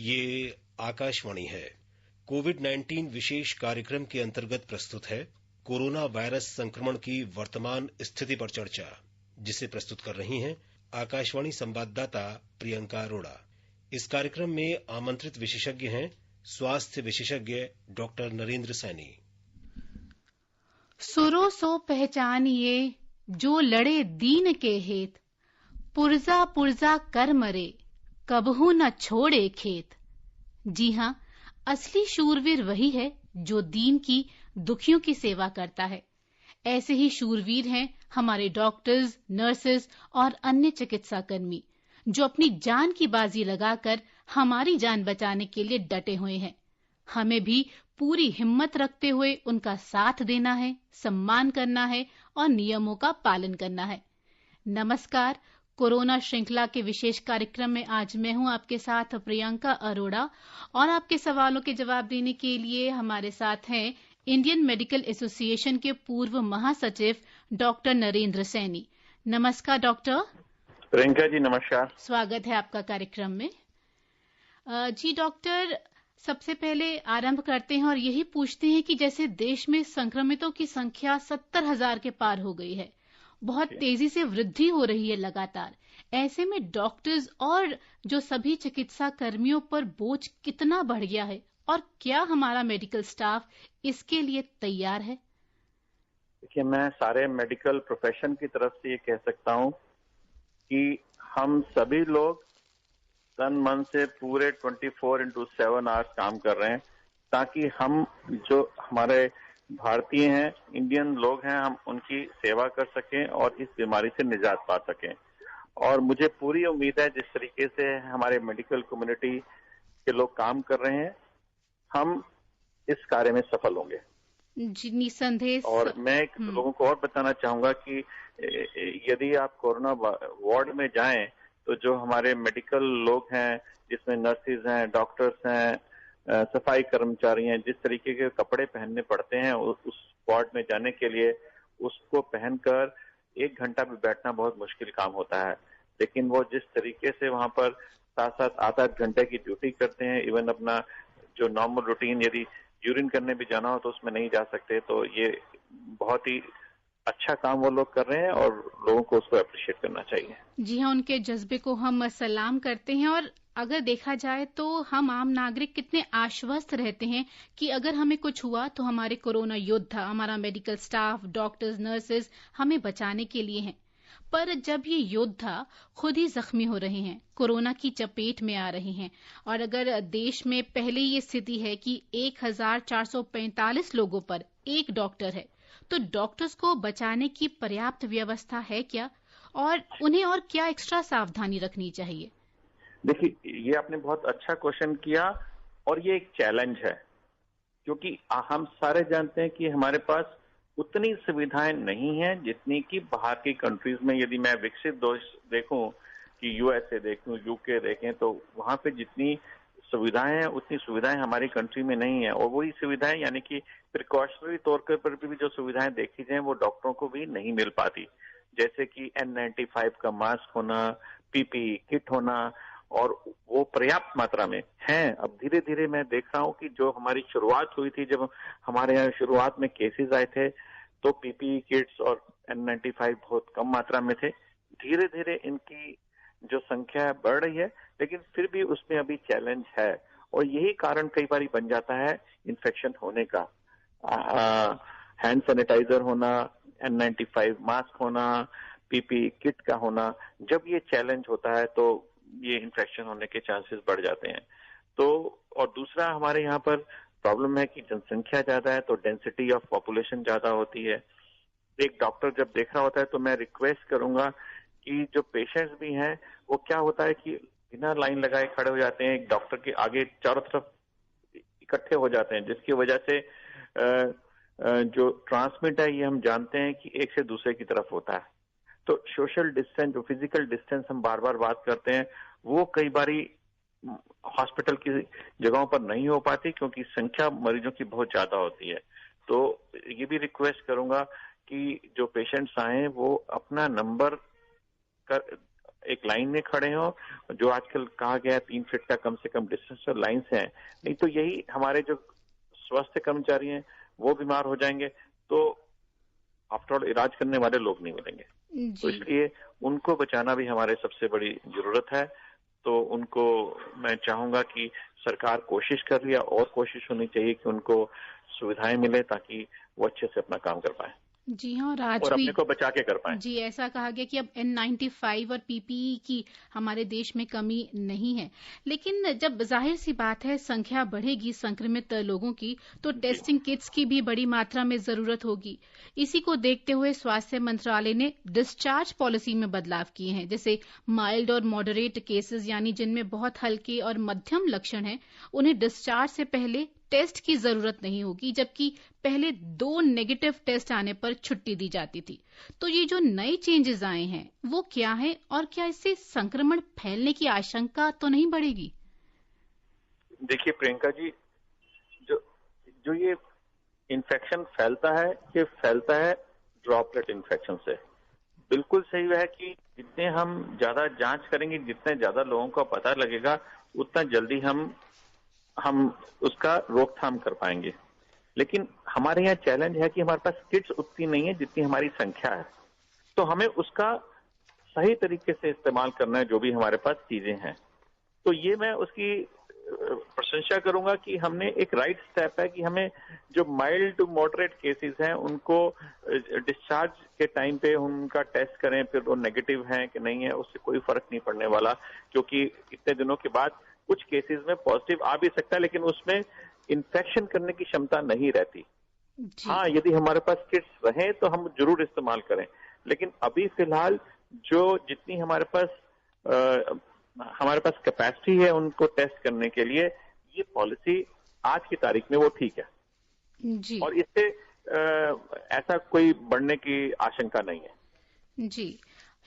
ये आकाशवाणी है। कोविड-19 विशेष कार्यक्रम के अंतर्गत प्रस्तुत है कोरोना वायरस संक्रमण की वर्तमान स्थिति पर चर्चा, जिसे प्रस्तुत कर रही हैं आकाशवाणी संवाददाता प्रियंका अरोड़ा। इस कार्यक्रम में आमंत्रित विशेषज्ञ हैं स्वास्थ्य विशेषज्ञ डॉक्टर नरेंद्र सैनी। सुरो सो पहचानिए जो लड़े दीन के हेत, पुरजा पुरजा कर मरे कबहू न छोड़े खेत। जी हाँ, असली शूरवीर वही है जो दीन की, दुखियों की सेवा करता है। ऐसे ही शूरवीर हैं हमारे डॉक्टर्स, नर्सेस और अन्य चिकित्सा कर्मी जो अपनी जान की बाजी लगाकर हमारी जान बचाने के लिए डटे हुए हैं। हमें भी पूरी हिम्मत रखते हुए उनका साथ देना है, सम्मान करना है और नियमों का पालन करना है। नमस्कार, कोरोना श्रृंखला के विशेष कार्यक्रम में आज मैं हूं आपके साथ प्रियंका अरोड़ा और आपके सवालों के जवाब देने के लिए हमारे साथ हैं इंडियन मेडिकल एसोसिएशन के पूर्व महासचिव डॉक्टर नरेंद्र सैनी। नमस्कार डॉक्टर। प्रियंका जी नमस्कार। स्वागत है आपका कार्यक्रम में। जी डॉक्टर, सबसे पहले आरंभ करते हैं और यही पूछते हैं कि जैसे देश में संक्रमितों की संख्या 70,000 के पार हो गई है, बहुत तेजी से वृद्धि हो रही है लगातार। ऐसे में डॉक्टर्स और जो सभी चिकित्सा कर्मियों पर बोझ कितना बढ़ गया है और क्या हमारा मेडिकल स्टाफ इसके लिए तैयार है? देखिए, मैं सारे मेडिकल प्रोफेशन की तरफ से ये कह सकता हूँ कि हम सभी लोग तन मन से पूरे 24/7 आवर्स काम कर रहे हैं ताकि हम जो हमारे भारतीय हैं, इंडियन लोग हैं, हम उनकी सेवा कर सकें और इस बीमारी से निजात पा सकें। और मुझे पूरी उम्मीद है जिस तरीके से हमारे मेडिकल कम्युनिटी के लोग काम कर रहे हैं, हम इस कार्य में सफल होंगे। जी निसंदेह। और मैं लोगों को और बताना चाहूंगा कि यदि आप कोरोना वार्ड में जाएं तो जो हमारे मेडिकल लोग हैं, जिसमें नर्सेज हैं, डॉक्टर्स हैं, सफाई कर्मचारी हैं, जिस तरीके के कपड़े पहनने पड़ते हैं उस वार्ड में जाने के लिए, उसको पहनकर 1 घंटा भी बैठना बहुत मुश्किल काम होता है। लेकिन वो जिस तरीके से वहां पर 7-7, 8-8 घंटे की ड्यूटी करते हैं, इवन अपना जो नॉर्मल रूटीन, यदि यूरिन करने भी जाना हो तो उसमें नहीं जा सकते, तो ये बहुत ही अच्छा काम वो लोग कर रहे हैं और लोगों को उसको अप्रिशिएट करना चाहिए। जी हाँ, उनके जज्बे को हम सलाम करते हैं। और अगर देखा जाए तो हम आम नागरिक कितने आश्वस्त रहते हैं कि अगर हमें कुछ हुआ तो हमारे कोरोना योद्धा, हमारा मेडिकल स्टाफ, डॉक्टर्स, नर्सेज हमें बचाने के लिए हैं। पर जब ये योद्धा खुद ही जख्मी हो रहे हैं, कोरोना की चपेट में आ रहे हैं, और अगर देश में पहले ये स्थिति है कि 1445 लोगों पर एक डॉक्टर है, तो डॉक्टर्स को बचाने की पर्याप्त व्यवस्था है क्या और उन्हें और क्या एक्स्ट्रा सावधानी रखनी चाहिए? देखिए, ये आपने बहुत अच्छा क्वेश्चन किया और ये एक चैलेंज है, क्योंकि हम सारे जानते हैं कि हमारे पास उतनी सुविधाएं नहीं हैं जितनी कि बाहर की कंट्रीज में। यदि मैं विकसित देश देखूं कि यूएसए देखूं, यूके देखें, तो वहां पे जितनी सुविधाएं हैं उतनी सुविधाएं हमारी कंट्री में नहीं है। और वही सुविधाएं, यानी कि प्रिकॉशनरी तौर पर भी जो सुविधाएं देखी जाए वो डॉक्टरों को भी नहीं मिल पाती, जैसे कि N95 का मास्क होना, पीपीई किट होना, और वो पर्याप्त मात्रा में हैं। अब धीरे धीरे मैं देख रहा हूं कि जो हमारी शुरुआत हुई थी, जब हमारे यहाँ शुरुआत में केसेस आए थे, तो पीपीई किट्स और N95 बहुत कम मात्रा में थे। धीरे धीरे इनकी जो संख्या है बढ़ रही है, लेकिन फिर भी उसमें अभी चैलेंज है और यही कारण कई बार बन जाता है इन्फेक्शन होने का। हैंड सैनिटाइजर होना, N95 मास्क होना, पीपीई किट का होना, जब ये चैलेंज होता है तो ये इन्फेक्शन होने के चांसेस बढ़ जाते हैं। तो और दूसरा, हमारे यहाँ पर प्रॉब्लम है कि जनसंख्या ज्यादा है तो डेंसिटी ऑफ पॉपुलेशन ज्यादा होती है। एक डॉक्टर जब देख रहा होता है तो मैं रिक्वेस्ट करूंगा कि जो पेशेंट्स भी हैं, वो क्या होता है कि बिना लाइन लगाए खड़े हो जाते हैं, एक डॉक्टर के आगे चारों तरफ इकट्ठे हो जाते हैं, जिसकी वजह से जो ट्रांसमिट है ये हम जानते हैं कि एक से दूसरे की तरफ होता है। तो सोशल डिस्टेंस, जो फिजिकल डिस्टेंस हम बार बार बात करते हैं, वो कई बारी हॉस्पिटल की जगहों पर नहीं हो पाती क्योंकि संख्या मरीजों की बहुत ज्यादा होती है। तो ये भी रिक्वेस्ट करूंगा कि जो पेशेंट्स आए वो अपना नंबर एक लाइन में खड़े हों, जो आजकल कहा गया है 3 फीट का कम से कम डिस्टेंस और लाइन से हैं, नहीं तो यही हमारे जो स्वास्थ्य कर्मचारी हैं वो बीमार हो जाएंगे, तो आफ्टर ऑल इलाज करने वाले लोग नहीं मिलेंगे। तो इसलिए उनको बचाना भी हमारे सबसे बड़ी जरूरत है। तो उनको मैं चाहूंगा कि सरकार कोशिश कर रही है और कोशिश होनी चाहिए कि उनको सुविधाएं मिले ताकि वो अच्छे से अपना काम कर पाए। जी हाँ, और आज और भी अपने को बचा के कर पाए। जी ऐसा कहा गया कि अब N95 और PPE की हमारे देश में कमी नहीं है, लेकिन जब जाहिर सी बात है संख्या बढ़ेगी संक्रमित लोगों की, तो टेस्टिंग किट्स की भी बड़ी मात्रा में जरूरत होगी। इसी को देखते हुए स्वास्थ्य मंत्रालय ने डिस्चार्ज पॉलिसी में बदलाव किए हैं, जैसे माइल्ड और मॉडरेट केसेस यानी जिनमें बहुत हल्के और मध्यम लक्षण हैं, उन्हें डिस्चार्ज से पहले टेस्ट की जरूरत नहीं होगी, जबकि पहले 2 नेगेटिव टेस्ट आने पर छुट्टी दी जाती थी। तो ये जो नए चेंजेस आए हैं वो क्या है, और क्या इससे संक्रमण फैलने की आशंका तो नहीं बढ़ेगी? देखिए प्रियंका जी, जो ये इन्फेक्शन फैलता है, ये फैलता है ड्रॉपलेट इन्फेक्शन से। बिल्कुल सही है कि जितने हम ज्यादा जांच करेंगे, जितने ज्यादा लोगों को पता लगेगा, उतना जल्दी हम उसका रोकथाम कर पाएंगे। लेकिन हमारे यहाँ चैलेंज है कि हमारे पास किट्स उतनी नहीं है जितनी हमारी संख्या है, तो हमें उसका सही तरीके से इस्तेमाल करना है, जो भी हमारे पास चीजें हैं। तो ये मैं उसकी प्रशंसा करूंगा कि हमने एक राइट स्टेप है कि हमें जो माइल्ड टू मॉडरेट केसेस हैं उनको डिस्चार्ज के टाइम पे उनका टेस्ट करें, फिर वो नेगेटिव हैं कि नहीं है उससे कोई फर्क नहीं पड़ने वाला, क्योंकि इतने दिनों के बाद कुछ केसेस में पॉजिटिव आ भी सकता है, लेकिन उसमें इन्फेक्शन करने की क्षमता नहीं रहती। हाँ, यदि हमारे पास किट्स रहे तो हम जरूर इस्तेमाल करें, लेकिन अभी फिलहाल जितनी हमारे पास कैपेसिटी है उनको टेस्ट करने के लिए, ये पॉलिसी आज की तारीख में वो ठीक है जी। और इससे ऐसा कोई बढ़ने की आशंका नहीं है। जी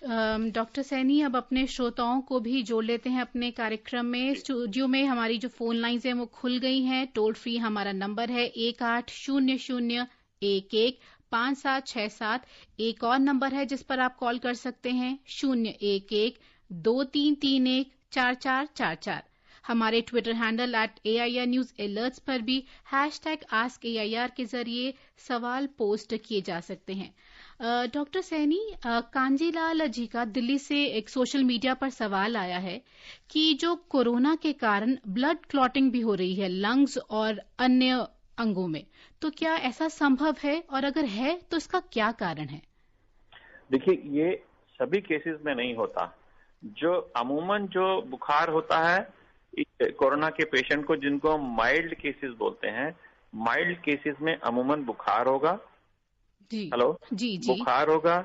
डॉक्टर सैनी, अब अपने श्रोताओं को भी जोड़ लेते हैं अपने कार्यक्रम में। स्टूडियो में हमारी जो फोन लाइन्स हैं वो खुल गई हैं। टोल फ्री हमारा नंबर है 1800115767। एक और नंबर है जिस पर आप कॉल कर सकते हैं 01123314444। हमारे Twitter handle @AIR News Alerts पर भी #AskAIR के जरिए सवाल पोस्ट किए जा सकते हैं। डॉक्टर सैनी, कांजीलाल जी का दिल्ली से एक सोशल मीडिया पर सवाल आया है कि जो कोरोना के कारण ब्लड क्लॉटिंग भी हो रही है लंग्स और अन्य अंगों में, तो क्या ऐसा संभव है, और अगर है तो इसका क्या कारण है? देखिए, ये सभी केसेस में नहीं होता। जो अमूमन जो बुखार होता है कोरोना के पेशेंट को, जिनको हम माइल्ड केसेस बोलते हैं, माइल्ड केसेस में अमूमन बुखार होगा। जी। हेलो जी। बुखार होगा,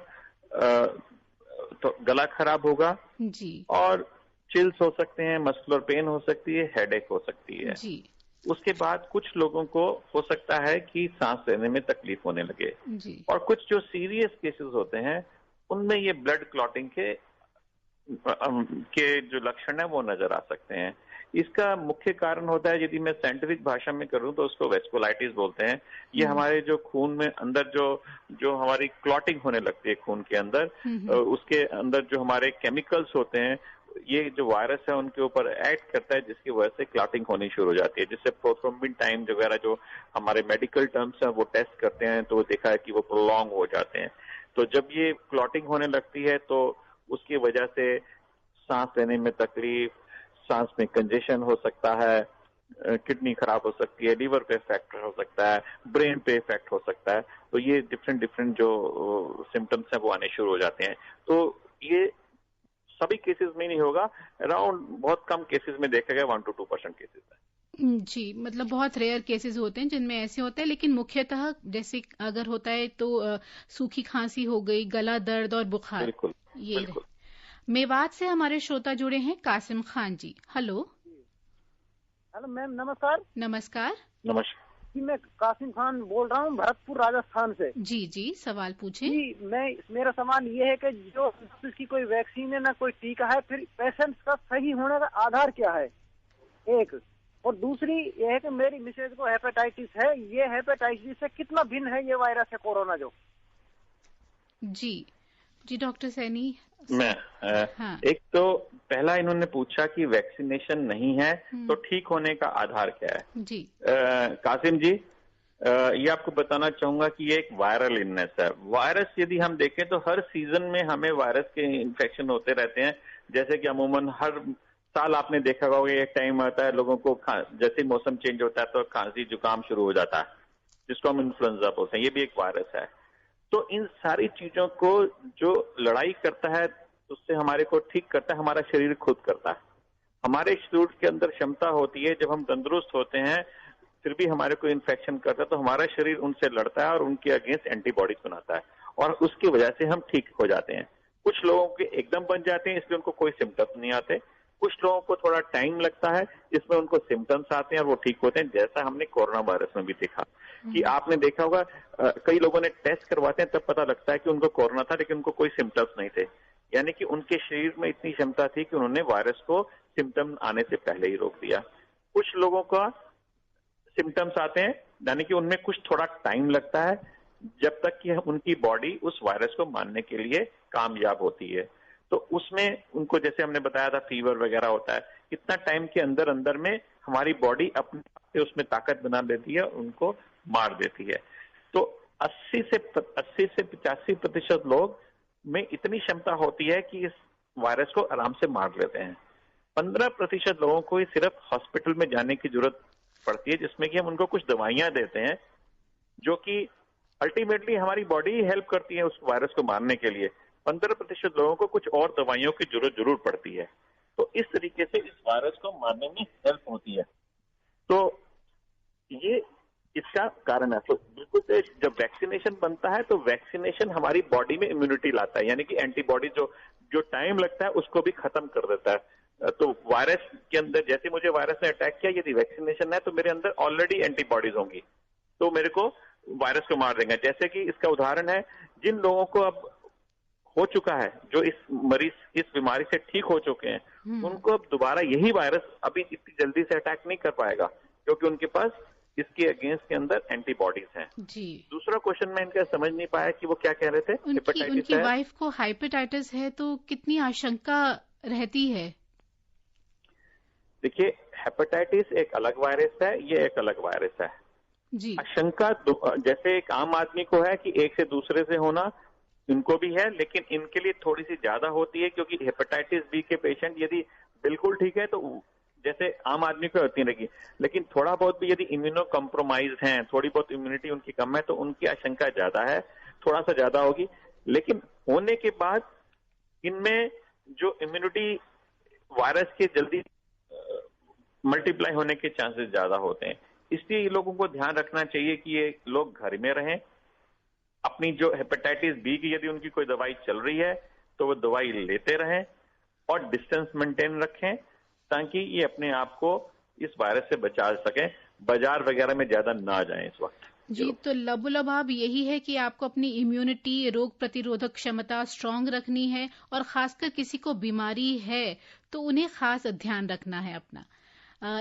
तो गला खराब होगा जी। और चिल्स हो सकते हैं, मस्कुलर पेन हो सकती है, हेडेक हो सकती है जी। उसके बाद कुछ लोगों को हो सकता है कि सांस लेने में तकलीफ होने लगे जी। और कुछ जो सीरियस केसेस होते हैं उनमें ये ब्लड क्लॉटिंग के जो लक्षण है वो नजर आ सकते हैं। इसका मुख्य कारण होता है, यदि मैं साइंटिफिक भाषा में करूं तो उसको वेस्कुलाइटिस बोलते हैं। ये हमारे जो खून में अंदर जो हमारी क्लॉटिंग होने लगती है खून के अंदर, उसके अंदर जो हमारे केमिकल्स होते हैं, ये जो वायरस है उनके ऊपर एक्ट करता है, जिसकी वजह से क्लॉटिंग होनी शुरू हो जाती है, जिससे प्रोथ्रोम्बिन टाइम वगैरह जो हमारे मेडिकल टर्म्स हैं वो टेस्ट करते हैं तो देखा है कि वो प्रोलॉन्ग हो जाते हैं। तो जब ये क्लॉटिंग होने लगती है तो उसकी वजह से सांस लेने में तकलीफ, सांस में कंजेशन हो सकता है, किडनी खराब हो सकती है, लीवर पे इफेक्ट हो सकता है, ब्रेन पे इफेक्ट हो सकता है। तो ये डिफरेंट जो सिम्टम्स हैं वो आने शुरू हो जाते हैं। तो ये सभी केसेस में नहीं होगा, अराउंड बहुत कम केसेस में देखा गया 1 to 2% केसेस है। जी, मतलब बहुत रेयर केसेस होते हैं जिनमें ऐसे होता है, लेकिन मुख्यतः जैसे अगर होता है तो सूखी खांसी हो गई, गला दर्द और बुखार। बिल्कुल, ये बिल्कुल। मेवात से हमारे श्रोता जुड़े हैं कासिम खान जी। हेलो मैम, नमस्कार। नमस्कार। नमस्कार जी, मैं कासिम खान बोल रहा हूँ भरतपुर राजस्थान से। जी, सवाल पूछें। जी, मेरा सवाल ये है कि जो इसकी कोई वैक्सीन है ना कोई टीका है, फिर पेशेंट्स का सही होने का आधार क्या है, एक। और दूसरी ये है कि मेरी मिसेज को हेपेटाइटिस है, ये हेपेटाइटिस से कितना भिन्न है ये वायरस है कोरोना जो? जी डॉक्टर सैनी, मैं एक तो पहला इन्होंने पूछा कि वैक्सीनेशन नहीं है तो ठीक होने का आधार क्या है जी। कासिम जी, ये आपको बताना चाहूंगा कि ये एक वायरल इलनेस है। वायरस यदि हम देखें तो हर सीजन में हमें वायरस के इन्फेक्शन होते रहते हैं। जैसे कि अमूमन हर साल आपने देखा होगा एक टाइम आता है लोगों को जैसे मौसम चेंज होता है तो खांसी जुकाम शुरू हो जाता है, जिसको हम इन्फ्लुएंजा बोलते हैं। ये भी एक वायरस है। तो इन सारी चीजों को जो लड़ाई करता है उससे हमारे को ठीक करता है हमारा शरीर खुद करता है। हमारे शरीर के अंदर क्षमता होती है, जब हम तंदुरुस्त होते हैं फिर भी हमारे को इन्फेक्शन करता है तो हमारा शरीर उनसे लड़ता है और उनके अगेंस्ट एंटीबॉडीज बनाता है और उसकी वजह से हम ठीक हो जाते हैं। कुछ लोगों के एकदम बन जाते हैं, इसलिए उनको कोई सिम्टम्स नहीं आते। कुछ लोगों को थोड़ा टाइम लगता है, जिसमें उनको सिम्टम्स आते हैं और वो ठीक होते हैं, जैसा हमने कोरोना वायरस में भी देखा कि आपने देखा होगा कई लोगों ने टेस्ट करवाते हैं तब पता लगता है कि उनको कोरोना था लेकिन उनको कोई सिम्टम्स नहीं थे। यानी कि उनके शरीर में इतनी क्षमता थी कि उन्होंने वायरस को सिम्टम आने से पहले ही रोक दिया। कुछ लोगों का सिम्टम्स आते हैं, यानी कि उनमें कुछ थोड़ा टाइम लगता है जब तक कि उनकी बॉडी उस वायरस को मारने के लिए कामयाब होती है। तो उसमें उनको जैसे हमने बताया था फीवर वगैरह होता है, इतना टाइम के अंदर अंदर में हमारी बॉडी अपने आप से उसमें ताकत बना देती है, उनको मार देती है। तो 80 से 85% लोग में इतनी क्षमता होती है कि इस वायरस को आराम से मार लेते हैं। 15% लोगों को ही सिर्फ हॉस्पिटल में जाने की जरूरत पड़ती है, जिसमें कि हम उनको कुछ दवाइयां देते हैं जो कि अल्टीमेटली हमारी बॉडी ही हेल्प करती है उस वायरस को मारने के लिए। 15% लोगों को कुछ और दवाइयों की जरूर पड़ती है। तो इस तरीके से इस वायरस को मारने में हेल्प होती है। तो ये इसका कारण है। तो बिल्कुल से जब वैक्सीनेशन बनता है तो वैक्सीनेशन हमारी बॉडी में इम्यूनिटी लाता है, यानी कि एंटीबॉडी जो टाइम लगता है उसको भी खत्म कर देता है। तो वायरस के अंदर जैसे मुझे वायरस ने अटैक किया, यदि वैक्सीनेशन है तो मेरे अंदर ऑलरेडी एंटीबॉडीज होंगी तो मेरे को वायरस को मार देंगे। जैसे कि इसका उदाहरण है, जिन लोगों को अब हो चुका है, जो इस बीमारी से ठीक हो चुके हैं, उनको अब दोबारा यही वायरस अभी इतनी जल्दी से अटैक नहीं कर पाएगा क्योंकि उनके पास इसके अगेंस्ट के अंदर एंटीबॉडीज हैं। जी। दूसरा क्वेश्चन मैं इनका समझ नहीं पाया कि वो क्या कह रहे थे। उनकी वाइफ को हेपेटाइटिस है तो कितनी आशंका रहती है? देखिए, हेपेटाइटिस एक अलग वायरस है, ये एक अलग वायरस है जी। आशंका जैसे एक आम आदमी को है कि एक से दूसरे से होना, इनको भी है, लेकिन इनके लिए थोड़ी सी ज्यादा होती है क्योंकि हेपेटाइटिस बी के पेशेंट यदि बिल्कुल ठीक है तो जैसे आम आदमी को होती रहेगी, लेकिन थोड़ा बहुत भी यदि इम्यूनो कॉम्प्रोमाइज हैं, थोड़ी बहुत इम्यूनिटी उनकी कम है तो उनकी आशंका ज्यादा है, थोड़ा सा ज्यादा होगी। लेकिन होने के बाद इनमें जो इम्यूनिटी वायरस के जल्दी मल्टीप्लाई होने के चांसेस ज्यादा होते हैं। इसलिए ये लोगों को ध्यान रखना चाहिए कि ये लोग घर में रहें। अपनी जो हेपेटाइटिस बी की यदि उनकी कोई दवाई चल रही है तो वो दवाई लेते रहें और डिस्टेंस मेंटेन रखें ताकि ये अपने आप को इस वायरस से बचा सकें। बाजार वगैरह में ज्यादा ना जाएं इस वक्त जी। तो लबोलबाब यही है कि आपको अपनी इम्यूनिटी, रोग प्रतिरोधक क्षमता स्ट्रांग रखनी है और खासकर किसी को बीमारी है तो उन्हें खास ध्यान रखना है अपना।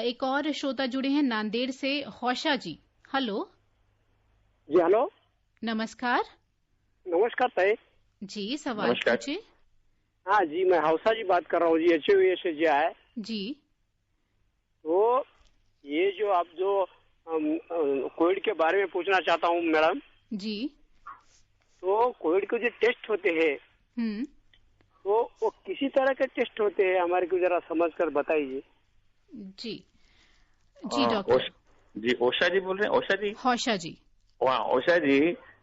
एक और श्रोता जुड़े हैं नांदेड़ से, हौशा जी। हेलो जी। हेलो, नमस्कार। नमस्कार तय जी, सवाल पूछिए। हाँ जी, मैं हौसा जी बात कर रहा हूँ जी, HUA से जी है जी। तो ये जो आप जो कोविड के बारे में पूछना चाहता हूँ मैडम जी। तो कोविड के जो टेस्ट होते हैं तो वो किसी तरह के टेस्ट होते हैं, हमारे को जरा समझ कर बताइए। जी जी डॉक्टर जी। ओशा जी बोल रहे हैं? ओशा जी, हौशा जी। वाह ओशा जी,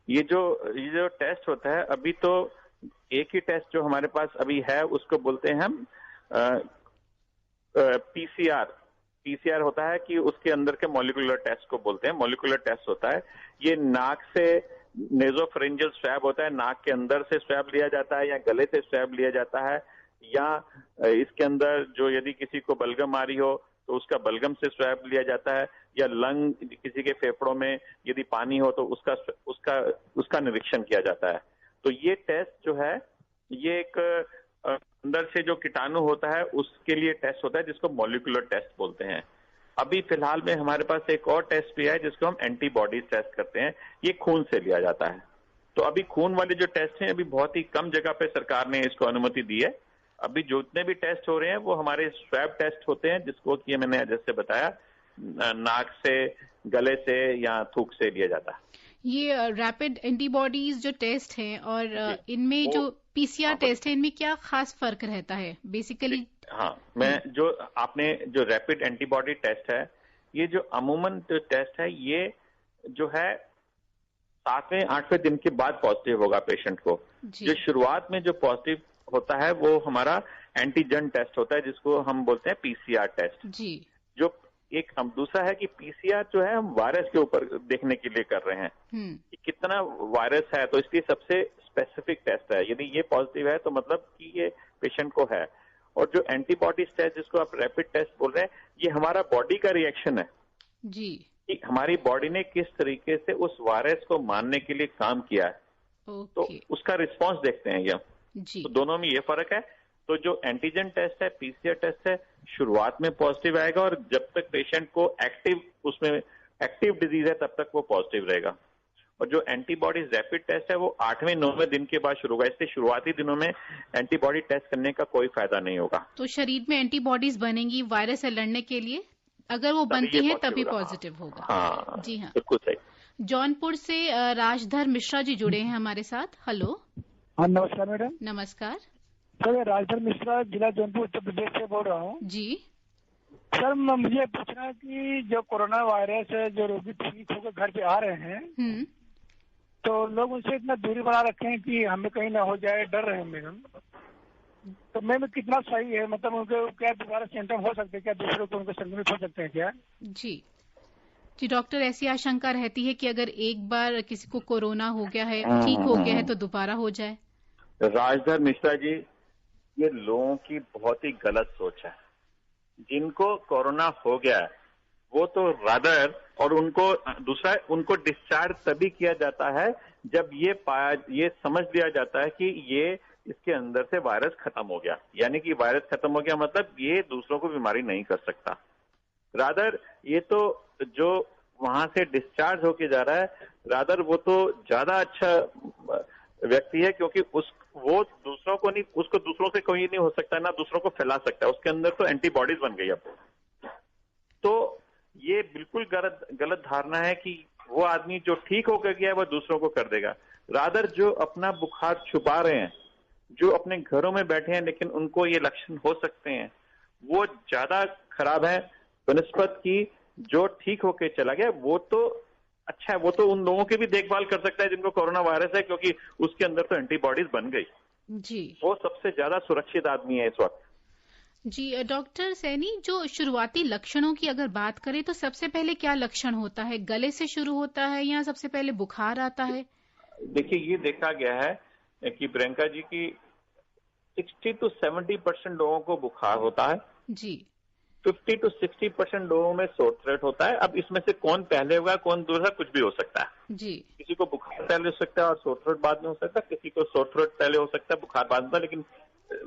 ये जो टेस्ट होता है, अभी तो एक ही टेस्ट जो हमारे पास अभी है उसको बोलते हैं हम पीसीआर होता है कि उसके अंदर के मॉलिक्यूलर टेस्ट को बोलते हैं। मॉलिक्यूलर टेस्ट होता है, ये नाक से नेजोफरेंजियल स्वैब होता है, नाक के अंदर से स्वैब लिया जाता है या गले से स्वैब लिया जाता है, या इसके अंदर जो यदि किसी को बलगम आ रही हो तो उसका बलगम से स्वैब लिया जाता है, या लंग किसी के फेफड़ों में यदि पानी हो तो उसका निरीक्षण किया जाता है। तो ये टेस्ट जो है ये एक अंदर से जो कीटाणु होता है उसके लिए टेस्ट होता है जिसको मॉलिक्यूलर टेस्ट बोलते हैं। अभी फिलहाल में हमारे पास एक और टेस्ट भी है जिसको हम एंटीबॉडीज टेस्ट करते हैं, ये खून से लिया जाता है। तो अभी खून वाले जो टेस्ट हैं अभी बहुत ही कम जगह पे सरकार ने इसको अनुमति दी है। अभी जितने भी टेस्ट हो रहे हैं वो हमारे स्वैब टेस्ट होते हैं, जिसको कि मैंने जैसे बताया नाक से, गले से या थूक से लिया जाता है। ये रैपिड एंटीबॉडीज जो टेस्ट हैं और इनमें जो पीसीआर टेस्ट है, इनमें क्या खास फर्क रहता है बेसिकली? हाँ, मैं जो आपने जो रैपिड एंटीबॉडी टेस्ट है, ये जो अमूमन जो टेस्ट है ये जो है 7वें 8वें दिन के बाद पॉजिटिव होगा पेशेंट को। जो शुरुआत में जो पॉजिटिव होता है वो हमारा एंटीजन टेस्ट होता है, जिसको हम बोलते हैं पीसीआर टेस्ट जी। जो एक हम दूसरा है कि पीसीआर जो है हम वायरस के ऊपर देखने के लिए कर रहे हैं कि कितना वायरस है, तो इसलिए सबसे स्पेसिफिक टेस्ट है। यदि ये पॉजिटिव है तो मतलब कि ये पेशेंट को है। और जो एंटीबॉडी टेस्ट जिसको आप रैपिड टेस्ट बोल रहे हैं, ये हमारा बॉडी का रिएक्शन है जी, कि हमारी बॉडी ने किस तरीके से उस वायरस को मारने के लिए काम किया है, तो उसका रिस्पॉन्स देखते हैं ये जी। तो दोनों में ये फर्क है। तो जो एंटीजन टेस्ट है, पीसीआर टेस्ट है, शुरुआत में पॉजिटिव आएगा और जब तक पेशेंट को एक्टिव डिजीज है तब तक वो पॉजिटिव रहेगा। और जो एंटीबॉडीज रैपिड टेस्ट है वो 8वें 9वें दिन के बाद शुरू होगा, इससे शुरुआती दिनों में एंटीबॉडी टेस्ट करने का कोई फायदा नहीं होगा। तो शरीर में एंटीबॉडीज बनेंगी वायरस से लड़ने के लिए, अगर वो बनती है तभी पॉजिटिव होगा। हाँ जी हाँ, बिल्कुल सही। जौनपुर से राजधर मिश्रा जी जुड़े हैं हमारे साथ। हेलो। हाँ नमस्कार मैडम। नमस्कार सर, राजधर मिश्रा, जिला जौनपुर, उत्तर प्रदेश से बोल रहा हूँ जी। सर मुझे पूछना है कि जो कोरोना वायरस है, जो रोगी ठीक होकर घर पे आ रहे हैं तो लोग उनसे इतना दूरी बना रखे हैं कि हमें कहीं ना हो जाए, डर रहे हैं मैडम। तो मैम कितना सही है, मतलब उनको क्या दोबारा सिम्टम हो सकते हैं क्या, दूसरों को उनको संक्रमित हो सकते हैं क्या? जी जी डॉक्टर, ऐसी आशंका रहती है कि अगर एक बार किसी को कोरोना हो गया है, ठीक हो गया है, तो दोबारा हो जाए। राजधर मिश्रा जी, ये लोगों की बहुत ही गलत सोच है। जिनको कोरोना हो गया है वो तो रादर, और उनको डिस्चार्ज तभी किया जाता है जब ये समझ लिया जाता है कि ये इसके अंदर से वायरस खत्म हो गया। यानी कि वायरस खत्म हो गया मतलब ये दूसरों को बीमारी नहीं कर सकता। रादर ये तो जो वहां से डिस्चार्ज होके जा रहा है, रादर वो तो ज्यादा अच्छा व्यक्ति है, क्योंकि वो दूसरों को नहीं, उसको दूसरों से कोई नहीं हो सकता, ना दूसरों को फैला सकता है। उसके अंदर तो एंटीबॉडीज बन गई अब। तो ये बिल्कुल गलत धारणा है कि वो आदमी जो ठीक होकर गया है वो दूसरों को कर देगा। रादर जो अपना बुखार छुपा रहे हैं, जो अपने घरों में बैठे हैं लेकिन उनको ये लक्षण हो सकते हैं, वो ज्यादा खराब है बनस्पत की जो ठीक होके चला गया। वो तो अच्छा है, वो तो उन लोगों की भी देखभाल कर सकता है जिनको कोरोना वायरस है, क्योंकि उसके अंदर तो एंटीबॉडीज बन गई जी। वो सबसे ज्यादा सुरक्षित आदमी है इस वक्त जी। डॉक्टर सैनी, जो शुरुआती लक्षणों की अगर बात करें तो सबसे पहले क्या लक्षण होता है? गले से शुरू होता है या सबसे पहले बुखार आता है? देखिए, ये देखा गया है कि प्रियंका जी की 60 to 70% लोगों को बुखार होता है जी। 50 to 60% लोगों में सोर थ्रोट होता है। अब इसमें से कौन पहले होगा कौन दूसरा, कुछ भी हो सकता है जी। किसी को बुखार पहले हो सकता है और सोर थ्रोट बाद में हो सकता है, किसी को सोर थ्रोट पहले हो सकता है बुखार बाद में, लेकिन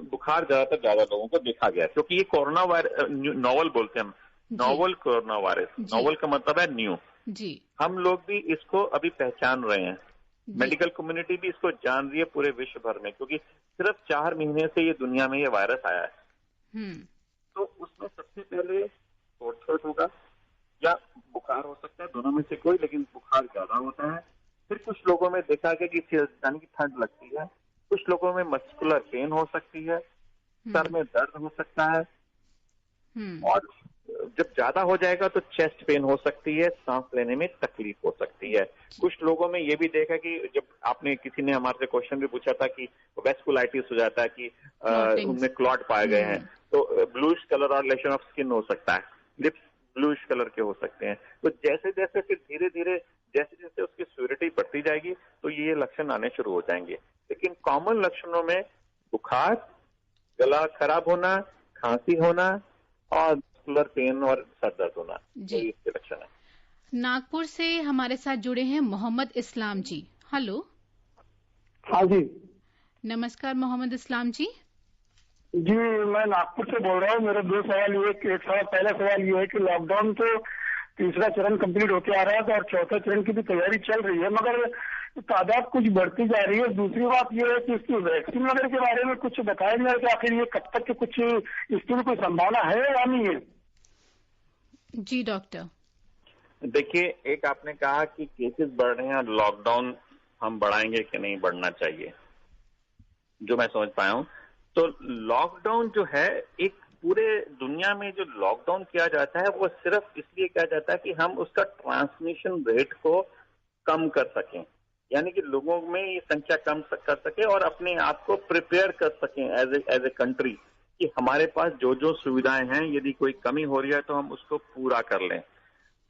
बुखार ज्यादा लोगों को देखा गया, क्योंकि ये कोरोना वायरस नोवल बोलते हैं हम, नोवल कोरोना वायरस। नोवल का मतलब है न्यू जी। हम लोग भी इसको अभी पहचान रहे हैं, मेडिकल कम्युनिटी भी इसको जान रही है पूरे विश्व भर में, क्योंकि सिर्फ 4 महीने से ये दुनिया में ये वायरस आया है। तो उसमें सबसे पहले सोर थ्रोट होगा या बुखार हो सकता है, दोनों में से कोई, लेकिन बुखार ज्यादा होता है। फिर कुछ लोगों में देखा गया कि यानी कि ठंड लगती है, कुछ लोगों में मस्कुलर पेन हो सकती है, सर में दर्द हो सकता है, और जब ज्यादा हो जाएगा तो चेस्ट पेन हो सकती है, सांस लेने में तकलीफ हो सकती है। कुछ लोगों में ये भी देखा कि जब किसी ने हमारे से क्वेश्चन भी पूछा था कि वेस्कुलाइटिस हो जाता है, कि उनमें क्लॉट पाए गए हैं, तो ब्लूइश कलर और लेशन ऑफ स्किन हो सकता है, लिप्स ब्लूइश कलर के हो सकते हैं। तो जैसे जैसे फिर धीरे धीरे जैसे जैसे उसकी सिवियरिटी बढ़ती जाएगी तो ये लक्षण आने शुरू हो जाएंगे। लेकिन कॉमन लक्षणों में बुखार, गला खराब होना, खांसी होना और मस्कुलर पेन और सर दर्द होना, ये इसके लक्षण है। नागपुर से हमारे साथ जुड़े हैं मोहम्मद इस्लाम जी। हेलो। हाँ जी नमस्कार मोहम्मद इस्लाम जी। जी, मैं नागपुर से बोल रहा हूँ। मेरे 2 सवाल ये कि पहला सवाल ये है कि लॉकडाउन तो 3रा चरण कंप्लीट होके आ रहा है और 4थे चरण की भी तैयारी चल रही है, मगर तादाद कुछ बढ़ती जा रही है। दूसरी बात ये है कि इसकी वैक्सीन वगैरह के बारे में कुछ बताया जाए कि आखिर ये कब तक कुछ इसकी कोई संभावना है या नहीं है? जी डॉक्टर, देखिए, एक आपने कहा कि केसेस बढ़ रहे हैं और लॉकडाउन हम बढ़ाएंगे कि नहीं बढ़ना चाहिए, जो मैं समझ पाया हूं। तो लॉकडाउन जो है, एक पूरे दुनिया में जो लॉकडाउन किया जाता है वो सिर्फ इसलिए किया जाता है कि हम उसका ट्रांसमिशन रेट को कम कर सकें, यानी कि लोगों में ये संख्या कम कर सके और अपने आप को प्रिपेयर कर सकें एज ए कंट्री कि हमारे पास जो जो सुविधाएं हैं, यदि कोई कमी हो रही है तो हम उसको पूरा कर लें।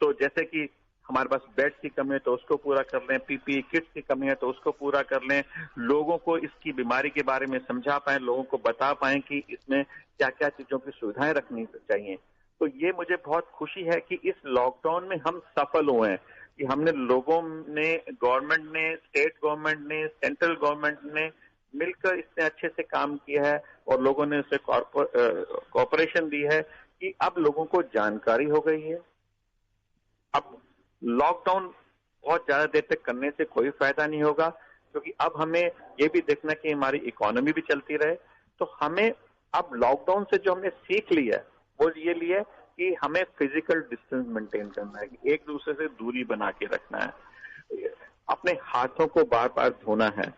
तो जैसे कि हमारे पास बेड की कमी है तो उसको पूरा कर लें, पीपीई किट्स की कमी है तो उसको पूरा कर लें, लोगों को इसकी बीमारी के बारे में समझा पाएं, लोगों को बता पाएं कि इसमें क्या क्या चीजों की सुविधाएं रखनी चाहिए। तो ये मुझे बहुत खुशी है कि इस लॉकडाउन में हम सफल हुए हैं कि हमने लोगों ने, गवर्नमेंट ने, स्टेट गवर्नमेंट ने, सेंट्रल गवर्नमेंट ने मिलकर इतने अच्छे से काम किया है और लोगों ने उसे कॉपरेशन दी है कि अब लोगों को जानकारी हो गई है। अब लॉकडाउन बहुत ज्यादा देर तक करने से कोई फायदा नहीं होगा, क्योंकि अब हमें ये भी देखना कि हमारी इकोनॉमी भी चलती रहे। तो हमें अब लॉकडाउन से जो हमने सीख लिया है वो ये लिया कि हमें फिजिकल डिस्टेंस मेंटेन करना है, कि एक दूसरे से दूरी बना के रखना है, अपने हाथों को बार बार धोना है।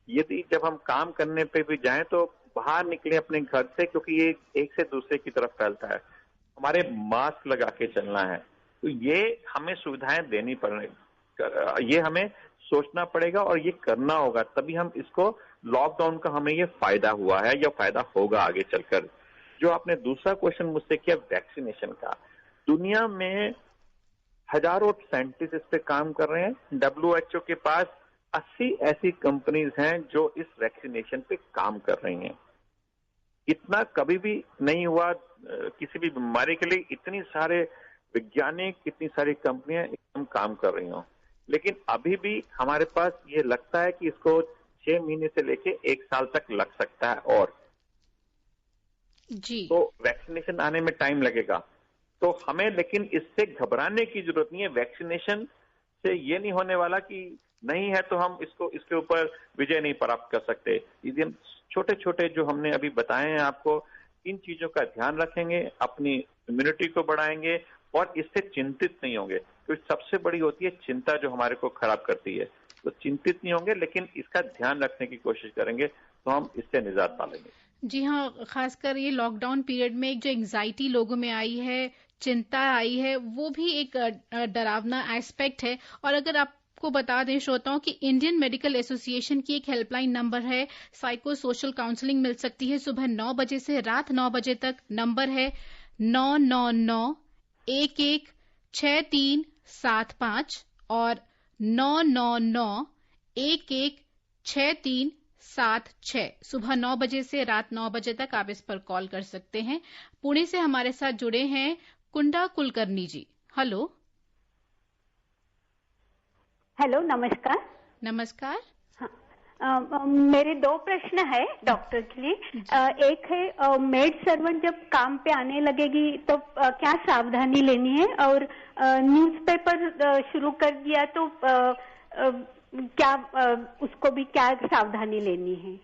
यदि जब हम काम करने पे भी जाएं तो बाहर निकले अपने घर से, क्योंकि ये एक से दूसरे की तरफ फैलता है। हमारे मास्क लगा के चलना है। तो ये हमें सुविधाएं देनी पड़ेगी, ये हमें सोचना पड़ेगा और ये करना होगा, तभी हम इसको लॉकडाउन का हमें ये फायदा हुआ है या फायदा होगा आगे चलकर। जो आपने दूसरा क्वेश्चन मुझसे किया वैक्सीनेशन का, दुनिया में हजारों साइंटिस्ट इस पे काम कर रहे हैं। WHO के पास 80 ऐसी कंपनीज हैं जो इस वैक्सीनेशन पे काम कर रही हैं। इतना कभी भी नहीं हुआ किसी भी बीमारी के लिए इतनी सारे वैज्ञानिक, इतनी सारी कंपनियां एकदम काम कर रही हों। लेकिन अभी भी हमारे पास ये लगता है कि इसको 6 महीने से लेके 1 साल तक लग सकता है और जी। तो वैक्सीनेशन आने में टाइम लगेगा। तो हमें लेकिन इससे घबराने की जरूरत नहीं है। वैक्सीनेशन से ये नहीं होने वाला कि नहीं है तो हम इसके ऊपर विजय नहीं प्राप्त कर सकते। यदि हम छोटे छोटे जो हमने अभी बताए हैं आपको, इन चीजों का ध्यान रखेंगे, अपनी इम्यूनिटी को बढ़ाएंगे और इससे चिंतित नहीं होंगे, क्योंकि सबसे बड़ी होती है चिंता जो हमारे को खराब करती है। तो चिंतित नहीं होंगे, लेकिन इसका ध्यान रखने की कोशिश करेंगे तो हम इससे निजात पालेंगे। जी हाँ, खासकर ये लॉकडाउन पीरियड में एक जो एंग्जाइटी लोगों में आई है, चिंता आई है, वो भी एक डरावना एस्पेक्ट है। और अगर आपको बता दें श्रोताओं कि इंडियन मेडिकल एसोसिएशन की एक हेल्पलाइन नंबर है, साइको सोशल काउंसलिंग मिल सकती है सुबह 9 बजे से रात 9 बजे तक। नंबर है 999-116375 और 999-116376। सुबह 9 बजे से रात 9 बजे तक आप इस पर कॉल कर सकते हैं। पुणे से हमारे साथ जुड़े हैं कुंडा कुलकर्णी जी। हेलो। हेलो, नमस्कार। नमस्कार। मेरे 2 प्रश्न है डॉक्टर के लिए। एक है मेड सर्वेंट जब काम पे आने लगेगी तो क्या सावधानी लेनी है, और न्यूज़पेपर शुरू कर दिया तो क्या उसको भी क्या सावधानी लेनी है?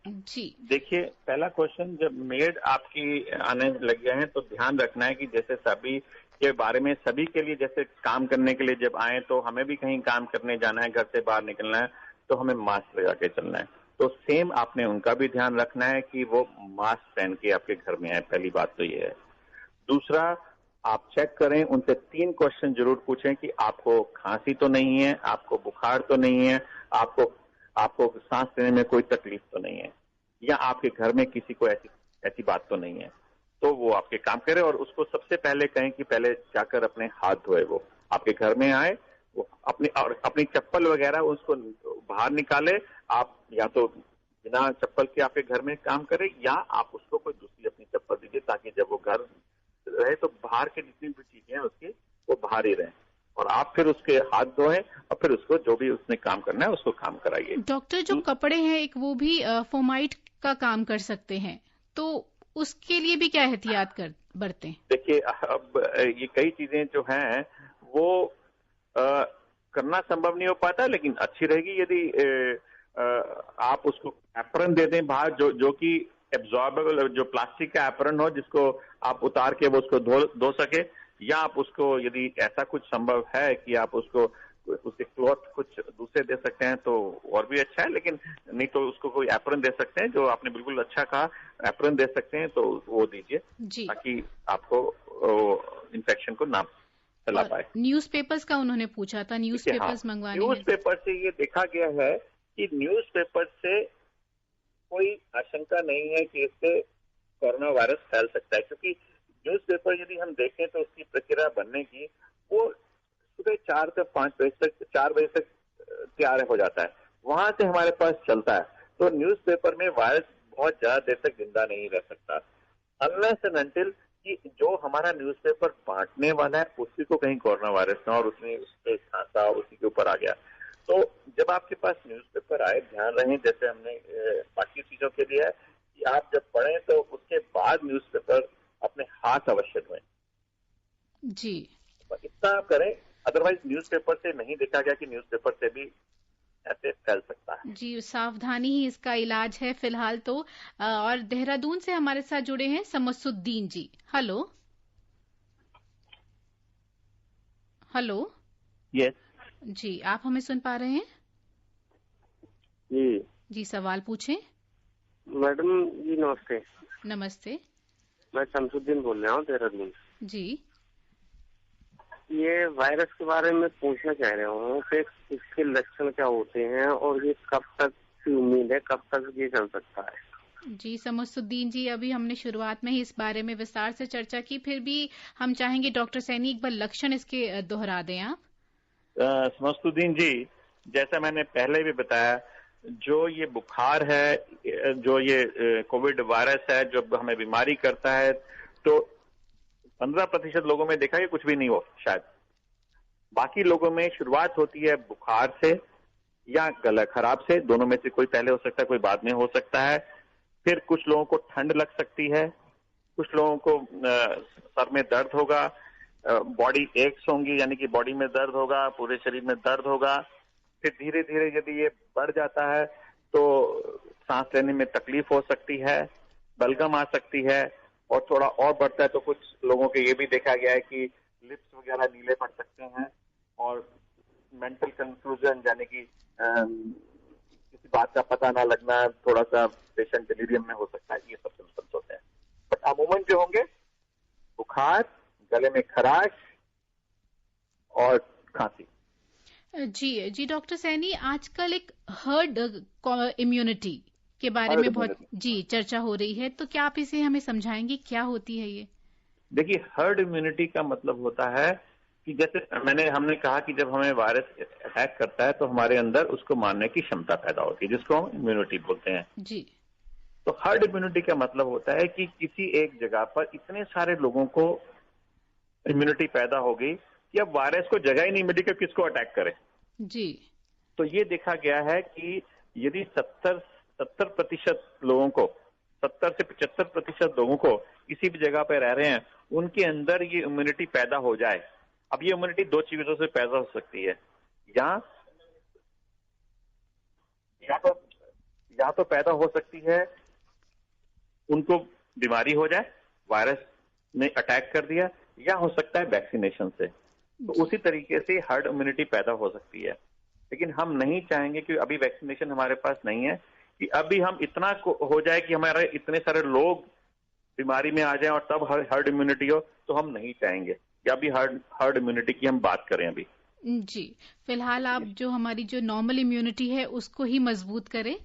जी देखिए, पहला क्वेश्चन, जब मेड आपकी आने लग गए हैं तो ध्यान रखना है कि जैसे सभी के बारे में, सभी के लिए जैसे काम करने के लिए जब आए तो हमें भी कहीं काम करने जाना है, घर से बाहर निकलना है तो हमें मास्क लगा के चलना है। तो सेम आपने उनका भी ध्यान रखना है कि वो मास्क पहन के आपके घर में आए। पहली बात तो ये है। दूसरा, आप चेक करें, उनसे 3 क्वेश्चन जरूर पूछें कि आपको खांसी तो नहीं है, आपको बुखार तो नहीं है, आपको सांस लेने में कोई तकलीफ तो नहीं है, या आपके घर में किसी को ऐसी बात तो नहीं है। तो वो आपके काम करे और उसको सबसे पहले कहें कि पहले जाकर अपने हाथ धोए। वो आपके घर में आए, वो अपनी चप्पल वगैरह उसको बाहर निकाले। आप या तो बिना चप्पल के आपके घर में काम करें, या आप उसको कोई दूसरी अपनी चप्पल दीजिए, ताकि जब वो घर रहे तो बाहर की जितनी भी चीजें हैं उसकी वो बाहर ही रहें। और आप फिर उसके हाथ धोएं और फिर उसको जो भी उसने काम करना है उसको काम कराइए। डॉक्टर, जो कपड़े हैं एक वो भी फोमाइट का काम कर सकते हैं, तो उसके लिए भी क्या एहतियात बरतें? देखिए, अब ये कई चीजें जो हैं वो करना संभव नहीं हो पाता, लेकिन अच्छी रहेगी यदि आप उसको एप्रन दे दें बाहर, जो कि एब्जॉर्बेबल, जो प्लास्टिक का एप्रन हो, जिसको आप उतार के वो उसको धो सके, या आप उसको यदि ऐसा कुछ संभव है कि आप उसके क्लॉथ कुछ दूसरे दे सकते हैं तो और भी अच्छा है, लेकिन नहीं तो उसको कोई एप्रन दे सकते हैं, जो आपने बिल्कुल अच्छा कहा, एप्रन दे सकते हैं तो वो दीजिए, ताकि आपको इन्फेक्शन को ना फैला पाए। न्यूज़पेपर्स का उन्होंने पूछा था, न्यूज़पेपर्स मंगवाने हैं। न्यूज़पेपर से ये देखा गया है कि न्यूज़पेपर से कोई आशंका नहीं है कि इससे कोरोना वायरस फैल सकता है, क्योंकि न्यूज़पेपर यदि हम देखें तो उसकी प्रक्रिया बनने की वो सुबह 4 से 5 बजे तक 4 बजे तक तैयार हो जाता है, वहां से हमारे पास चलता है। तो न्यूज़पेपर में वायरस बहुत ज्यादा देर तक जिंदा नहीं रह सकता, अनलेस एंड अनटिल कि जो हमारा न्यूज़पेपर बांटने वाला है उसी को कहीं कोरोना वायरस ना और उसने उस पर खांसा, उसी के ऊपर आ गया। तो जब आपके पास न्यूज़पेपर आए, ध्यान रहे, जैसे हमने बाकी चीजों के लिए है कि आप जब पढ़ें तो उसके बाद न्यूज़पेपर अपने हाथ अवश्य धोएं जी, इतना आप करें। अदरवाइज न्यूज़पेपर से नहीं देखा गया कि न्यूज़पेपर से भी ऐसे फैल सकता है। जी, सावधानी ही इसका इलाज है फिलहाल तो। और देहरादून से हमारे साथ जुड़े हैं Samsuddin ji. Hello hello. Yes ji, आप हमें सुन पा रहे हैं? जी, सवाल पूछें। मैडम जी नमस्ते। नमस्ते। मैं शमसुद्दीन बोल रहा हूँ देहरादून जी। ये वायरस के बारे में पूछना चाह रहा हूँ कि इसके लक्षण क्या होते हैं और ये कब तक की उम्मीद है, कब तक ये चल सकता है? जी समसुद्दीन जी, अभी हमने शुरुआत में ही इस बारे में विस्तार से चर्चा की, फिर भी हम चाहेंगे डॉक्टर सैनी एक बार लक्षण इसके दोहरा दें आप। समसुद्दीन जी, जैसा मैंने पहले भी बताया, जो ये बुखार है, जो ये कोविड वायरस है, जो हमें बीमारी करता है, तो 15% लोगों में देखा कि कुछ भी नहीं हो शायद। बाकी लोगों में शुरुआत होती है बुखार से या गला खराब से, दोनों में से कोई पहले हो सकता है, कोई बाद में हो सकता है। फिर कुछ लोगों को ठंड लग सकती है, कुछ लोगों को सर में दर्द होगा, बॉडी एक्स होंगी, यानी कि बॉडी में दर्द होगा, पूरे शरीर में दर्द होगा। फिर धीरे धीरे यदि ये बढ़ जाता है तो सांस लेने में तकलीफ हो सकती है, बलगम आ सकती है, और थोड़ा और बढ़ता है तो कुछ लोगों के ये भी देखा गया है कि लिप्स वगैरह नीले पड़ सकते हैं, और मेंटल कंफ्यूजन, यानी कि किसी बात का पता ना लगना, थोड़ा सा पेशेंट डिलीरियम में हो सकता है, ये सब सिम्पटम्स होते हैं। बट अमूमन जो होंगे बुखार, गले में खराश और खांसी। जी डॉक्टर सैनी, आजकल एक हर्ड इम्यूनिटी के बारे में बहुत चर्चा हो रही है, तो क्या आप इसे हमें समझाएंगे, क्या होती है ये? देखिए, हर्ड इम्यूनिटी का मतलब होता है कि जैसे हमने कहा कि जब हमें वायरस अटैक करता है तो हमारे अंदर उसको मारने की क्षमता पैदा होती है, जिसको हम इम्यूनिटी बोलते हैं। जी। तो हर्ड इम्यूनिटी का मतलब होता है कि किसी एक जगह पर इतने सारे लोगों को इम्यूनिटी पैदा हो गई कि अब वायरस को जगह ही नहीं मिली कि किसको अटैक करे। जी। तो ये देखा गया है कि यदि 70% लोगों को, 70 से 75% लोगों को किसी भी जगह पर रह रहे हैं, उनके अंदर ये इम्यूनिटी पैदा हो जाए। अब ये इम्यूनिटी 2 चीजों से पैदा हो सकती है, या तो पैदा हो सकती है उनको बीमारी हो जाए, वायरस ने अटैक कर दिया, या हो सकता है वैक्सीनेशन से। तो उसी तरीके से हर्ड इम्यूनिटी पैदा हो सकती है, लेकिन हम नहीं चाहेंगे कि अभी वैक्सीनेशन हमारे पास नहीं है कि अभी हम इतना हो जाए कि हमारे इतने सारे लोग बीमारी में आ जाएं और तब हर्ड इम्यूनिटी हो, तो हम नहीं चाहेंगे कि अभी हर्ड इम्यूनिटी की हम बात करें अभी। जी, फिलहाल आप जो हमारी जो नॉर्मल इम्यूनिटी है उसको ही मजबूत करें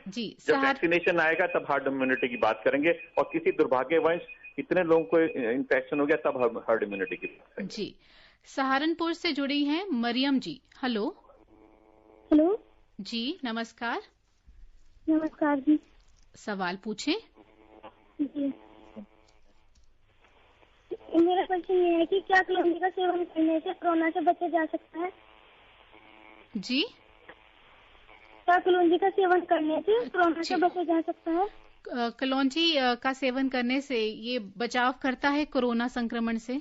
जी। जब वैक्सीनेशन आएगा तब हर्ड इम्यूनिटी की बात करेंगे, और किसी दुर्भाग्यवश इतने लोगों को इन्फेक्शन हो गया तब हम हर्ड इम्यूनिटी की बात करेंगे। जी। सहारनपुर से जुड़ी हैं मरियम जी। हेलो जी, नमस्कार। नमस्कार जी। सवाल पूछें। जी, मेरा क्वेश्चन ये है कि क्या कलौंजी का सेवन करने से कोरोना से बचा जा सकता है? जी, क्या कलौंजी का सेवन करने से कोरोना से बचा जा सकता है? कलौंजी का सेवन करने से ये बचाव करता है कोरोना संक्रमण से?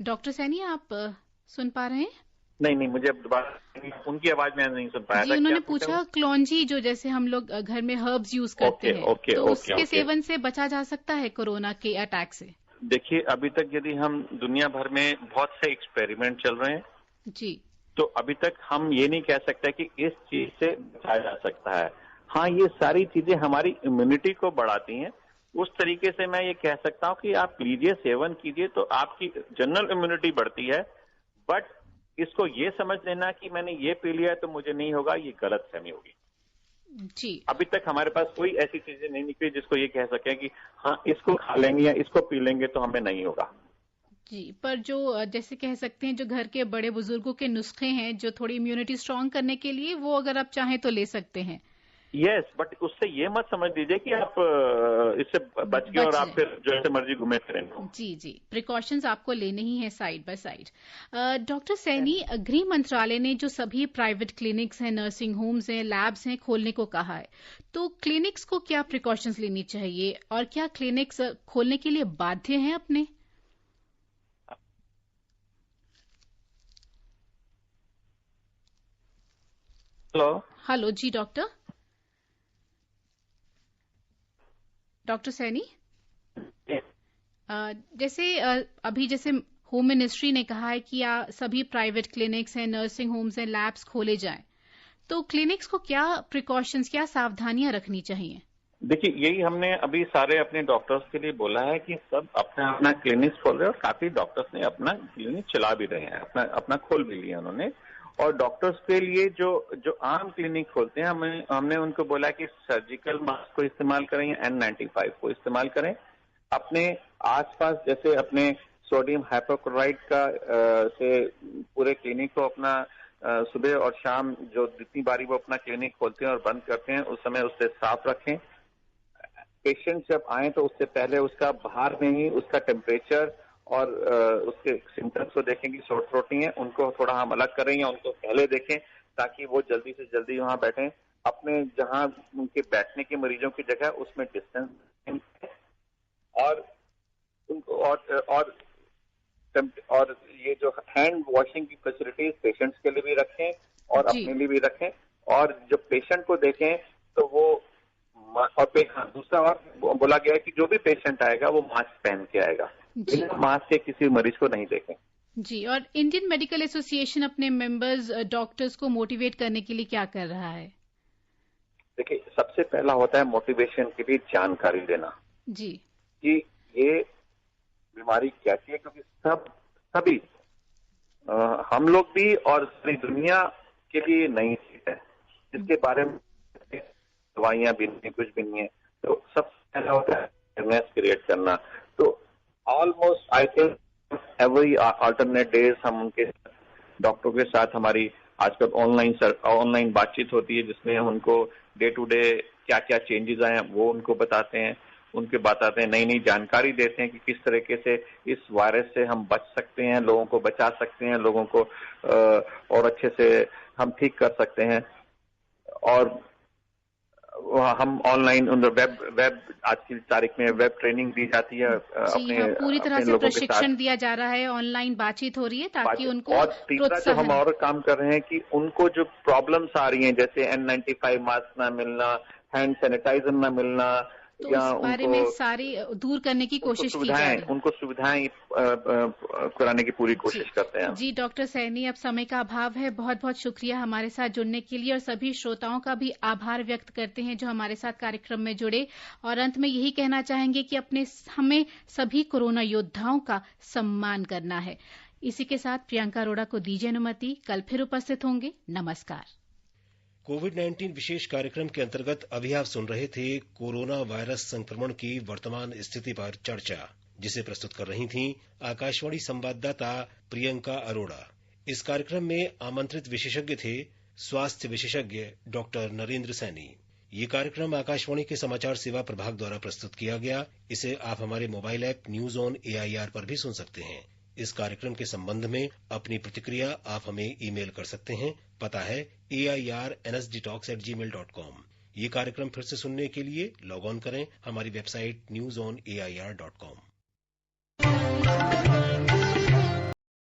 डॉक्टर सैनी, आप सुन पा रहे हैं? नहीं, मुझे अब दोबारा उनकी आवाज में नहीं सुन पाया जी, था। उन्होंने पूछा क्लौंजी जो जैसे हम लोग घर में हर्ब्स यूज करते हैं, तो उसके सेवन से बचा जा सकता है कोरोना के अटैक से? देखिए, अभी तक यदि हम दुनिया भर में बहुत से एक्सपेरिमेंट चल रहे हैं जी, तो अभी तक हम ये नहीं कह सकते कि इस चीज से बचाया जा सकता है। हाँ, ये सारी चीजें हमारी इम्यूनिटी को बढ़ाती हैं। उस तरीके से मैं ये कह सकता हूँ कि आप लीजिए, सेवन कीजिए तो आपकी जनरल इम्यूनिटी बढ़ती है। बट इसको ये समझ लेना कि मैंने ये पी लिया तो मुझे नहीं होगा, ये गलत फहमी होगी जी। अभी तक हमारे पास कोई ऐसी चीजें नहीं निकली जिसको ये कह सके कि हाँ इसको खा लेंगे या इसको पी लेंगे तो हमें नहीं होगा जी। पर जो जैसे कह सकते हैं जो घर के बड़े बुजुर्गों के नुस्खे हैं जो थोड़ी इम्यूनिटी स्ट्रांग करने के लिए, वो अगर आप चाहें तो ले सकते हैं। यस, बट उससे ये मत समझ लीजिए कि आप इससे बच गए और आप फिर जैसे मर्जी घूमे फिरें। जी, प्रिकॉशंस आपको लेने ही है side by side. Doctor Saini, गृह मंत्रालय ने जो सभी प्राइवेट क्लिनिक्स हैं, नर्सिंग होम्स हैं, लैब्स हैं, खोलने को कहा है, तो क्लिनिक्स को क्या प्रिकॉशंस लेनी चाहिए और क्या क्लिनिक्स खोलने के लिए बाध्य हैं अपने? हेलो जी डॉक्टर सैनी, जैसे होम मिनिस्ट्री ने कहा है कि सभी प्राइवेट क्लिनिक्स हैं, नर्सिंग होम्स हैं, लैब्स खोले जाएं, तो क्लिनिक्स को क्या प्रिकॉशंस, क्या सावधानियां रखनी चाहिए? देखिए, यही हमने अभी सारे अपने डॉक्टर्स के लिए बोला है कि सब अपना क्लिनिक खोल रहे हैं और काफी डॉक्टर्स ने अपना क्लिनिक चला भी रहे हैं, अपना खोल भी लिया उन्होंने। और डॉक्टर्स के लिए जो आम क्लिनिक खोलते हैं, हमने उनको बोला कि सर्जिकल मास्क को इस्तेमाल करें या N95 को इस्तेमाल करें। अपने आसपास जैसे अपने सोडियम हाइपोक्लोराइड का से पूरे क्लिनिक को अपना सुबह और शाम जो जितनी बारी वो अपना क्लिनिक खोलते हैं और बंद करते हैं उस समय उससे साफ रखें। पेशेंट जब आए तो उससे पहले उसका बाहर में ही उसका टेम्परेचर और उसके सिम्टम्स को देखें कि शॉर्ट थ्रोट नहीं है, उनको थोड़ा हम अलग करें या उनको पहले देखें ताकि वो जल्दी से जल्दी वहां बैठें। अपने जहां उनके बैठने के मरीजों की जगह उसमें डिस्टेंस और ये जो हैंड वॉशिंग की फैसिलिटीज पेशेंट्स के लिए भी रखें और अपने लिए भी रखें। और जब पेशेंट को देखें तो वो दूसरा और बोला गया है कि जो भी पेशेंट आएगा वो मास्क पहन के आएगा, बिना मास्क के किसी मरीज को नहीं देखें। जी, और इंडियन मेडिकल एसोसिएशन अपने मेंबर्स डॉक्टर्स को मोटिवेट करने के लिए क्या कर रहा है? देखिए, सबसे पहला होता है मोटिवेशन के लिए जानकारी देना जी, कि ये बीमारी कैसी है, क्योंकि सभी हम लोग भी और पूरी दुनिया के लिए नई चीज है, इसके बारे में दवाइयां भी नहीं, कुछ भी नहीं है। तो सबसे पहला होता है अवेयरनेस क्रिएट करना। तो almost I think every alternate days हम उनके डॉक्टरों के साथ हमारी आजकल ऑनलाइन बातचीत होती है, जिसमें हम उनको डे टू डे क्या क्या चेंजेस आए हैं वो उनको बताते हैं, नई जानकारी देते हैं कि किस तरीके से इस वायरस से हम बच सकते हैं, लोगों को बचा सकते हैं, लोगों को और अच्छे से हम ठीक कर सकते हैं। और हम ऑनलाइन वेब आज की तारीख में वेब ट्रेनिंग दी जाती है। पूरी तरह से प्रशिक्षण दिया जा रहा है, ऑनलाइन बातचीत हो रही है ताकि उनको। और तीसरा जो हम और काम कर रहे हैं कि उनको जो प्रॉब्लम्स आ रही हैं, जैसे N95 मास्क ना मिलना, हैंड सैनिटाइजर ना मिलना, तो इस बारे में सारी दूर करने की कोशिश की जा रही है। उनको सुविधाएं कराने की पूरी कोशिश करते हैं। जी डॉक्टर सैनी, अब समय का अभाव है, बहुत बहुत शुक्रिया हमारे साथ जुड़ने के लिए, और सभी श्रोताओं का भी आभार व्यक्त करते हैं जो हमारे साथ कार्यक्रम में जुड़े। और अंत में यही कहना चाहेंगे कि हमें सभी कोरोना योद्धाओं का सम्मान करना है। इसी के साथ प्रियंका अरोड़ा को दीजिए अनुमति, कल फिर उपस्थित होंगे। नमस्कार। कोविड-19 विशेष कार्यक्रम के अंतर्गत अभी आप सुन रहे थे कोरोना वायरस संक्रमण की वर्तमान स्थिति पर चर्चा, जिसे प्रस्तुत कर रही थीं आकाशवाणी संवाददाता प्रियंका अरोड़ा। इस कार्यक्रम में आमंत्रित विशेषज्ञ थे स्वास्थ्य विशेषज्ञ डॉक्टर नरेंद्र सैनी। ये कार्यक्रम आकाशवाणी के समाचार सेवा प्रभाग द्वारा प्रस्तुत किया गया। इसे आप हमारे mobile app news on AIR पर भी सुन सकते हैं। इस कार्यक्रम के संबंध में अपनी प्रतिक्रिया आप हमें ईमेल कर सकते हैं। पता है AIRNSDtalks@gmail.com। ये कार्यक्रम फिर से सुनने के लिए लॉग ऑन करें हमारी वेबसाइट newsonair.com।